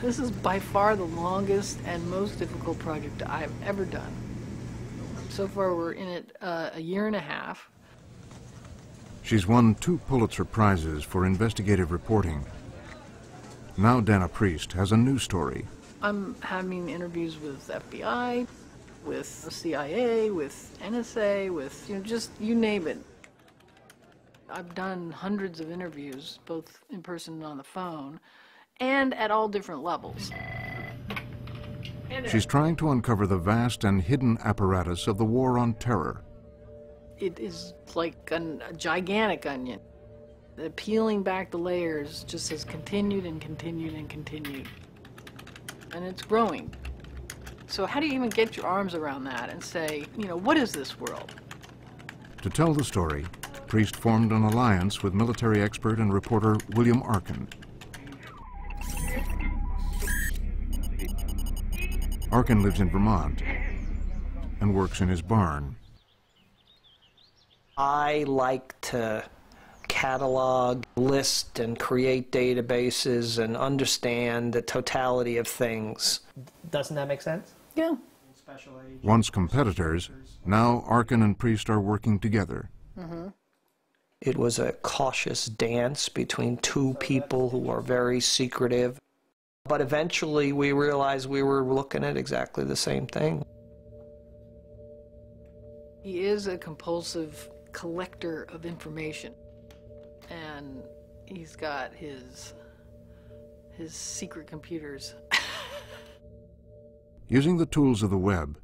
This is by far the longest and most difficult project I've ever done. So far we're in it a year and a half. She's won 2 Pulitzer Prizes for investigative reporting. Now Dana Priest has a new story. I'm having interviews with FBI, with CIA, with NSA, with, just you name it. I've done hundreds of interviews, both in person and on the phone, and at all different levels. She's trying to uncover the vast and hidden apparatus of the war on terror. It is like a gigantic onion. The peeling back the layers just has continued and continued and continued. And it's growing. So how do you even get your arms around that and say, what is this world? To tell the story, Priest formed an alliance with military expert and reporter William Arkin. Arkin lives in Vermont and works in his barn. I like to catalog, list, and create databases and understand the totality of things. Doesn't that make sense? Yeah. Once competitors, now Arkin and Priest are working together. Mm-hmm. It was a cautious dance between 2 people who are very secretive. But eventually we realized we were looking at exactly the same thing. He is a compulsive collector of information. And he's got his secret computers. Using the tools of the web,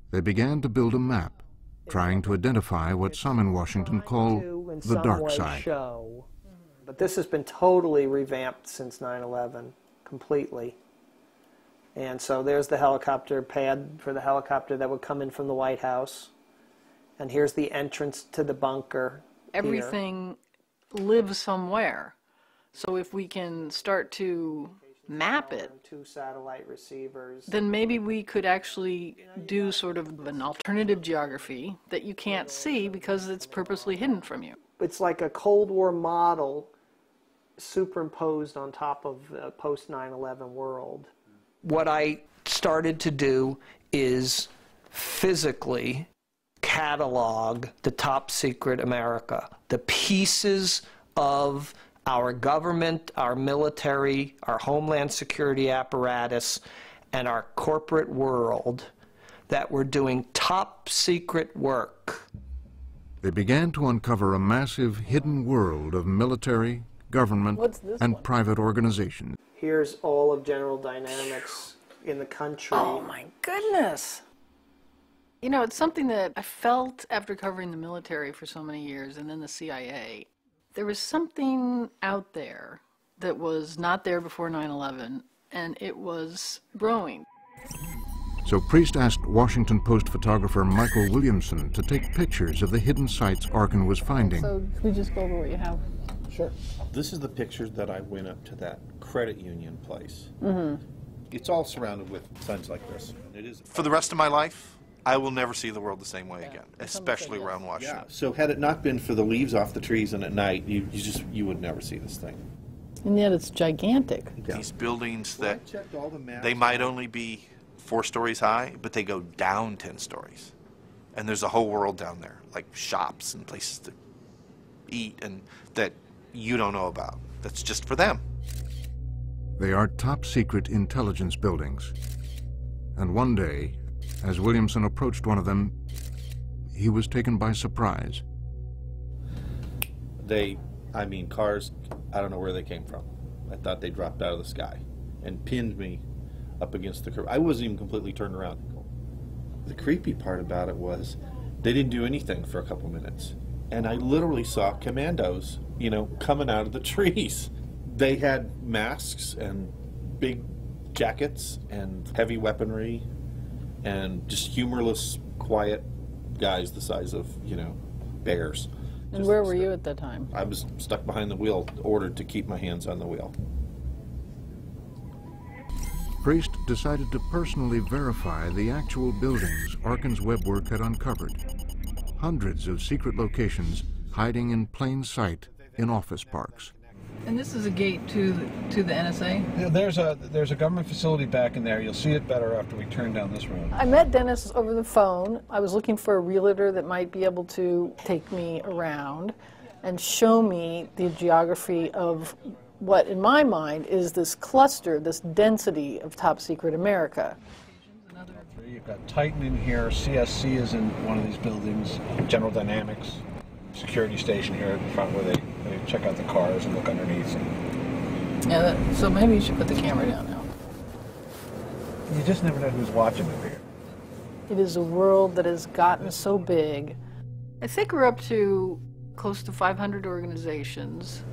they began to build a map, trying to identify what some in Washington call the dark side. But this has been totally revamped since 9/11, completely. And so there's the helicopter pad for the helicopter that would come in from the White House. And here's the entrance to the bunker. Everything lives somewhere. So if we can start to map it, 2 satellite receivers, then maybe we could actually do sort of an alternative geography that you can't see because it's purposely hidden from you. It's like a Cold War model superimposed on top of the post 9/11 world. What I started to do is physically catalog the top secret America, the pieces of our government, our military, our homeland security apparatus, and our corporate world that were doing top secret work. They began to uncover a massive hidden world of military, government, and private organizations. Here's all of General Dynamics in the country. Oh my goodness! It's something that I felt after covering the military for so many years and then the CIA. There was something out there that was not there before 9/11, and it was growing. So Priest asked Washington Post photographer Michael Williamson to take pictures of the hidden sites Arkin was finding. So can we just go over what you have? Sure. This is the pictures that I went up to that credit union place. Mm-hmm. It's all surrounded with signs like this. It is. For the rest of my life, I will never see the world the same way again, especially around Washington. Yeah. So had it not been for the leaves off the trees and at night, you would never see this thing. And yet it's gigantic. Yeah. These buildings that they might only be 4 stories high, but they go down 10 stories. And there's a whole world down there, like shops and places to eat and that you don't know about. That's just for them. They are top secret intelligence buildings. And one day, as Williamson approached one of them, he was taken by surprise. Cars, I don't know where they came from. I thought they dropped out of the sky and pinned me up against the curb. I wasn't even completely turned around. The creepy part about it was they didn't do anything for a couple minutes. And I literally saw commandos, coming out of the trees. They had masks and big jackets and heavy weaponry and just humorless, quiet guys the size of, bears. And where were you at that time? I was stuck behind the wheel, ordered to keep my hands on the wheel. Priest decided to personally verify the actual buildings Arkin's web work had uncovered. Hundreds of secret locations hiding in plain sight in office parks. And this is a gate to the NSA? Yeah, there's a government facility back in there. You'll see it better after we turn down this road. I met Dennis over the phone. I was looking for a realtor that might be able to take me around and show me the geography of what, in my mind, is this cluster, this density of top secret America. You've got Titan in here, CSC is in one of these buildings, General Dynamics, security station here at the front where they check out the cars and look underneath. Yeah, so maybe you should put the camera down now. You just never know who's watching over here. It is a world that has gotten so big. I think we're up to close to 500 organizations.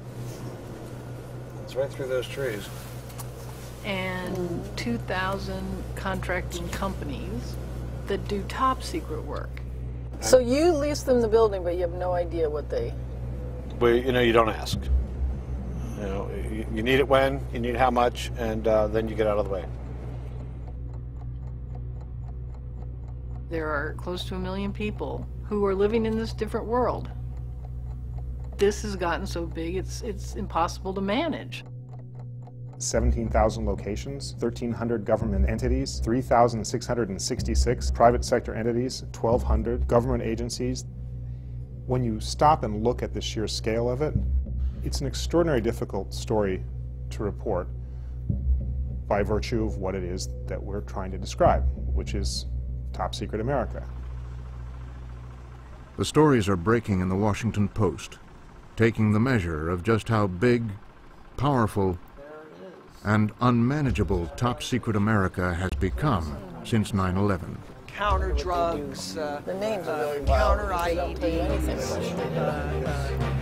It's right through those trees. And 2,000 contracting companies that do top secret work. So you lease them the building, but you have no idea what they... Well, you don't ask. You need it when, you need how much, and then you get out of the way. There are close to 1 million people who are living in this different world. This has gotten so big, it's impossible to manage. 17,000 locations, 1,300 government entities, 3,666 private sector entities, 1,200 government agencies. When you stop and look at the sheer scale of it, it's an extraordinarily difficult story to report by virtue of what it is that we're trying to describe, which is top secret America. The stories are breaking in the Washington Post, taking the measure of just how big, powerful, and unmanageable top secret America has become since 9/11. Counter drugs, The names are really counter wild. They don't tell you anything. IEDs,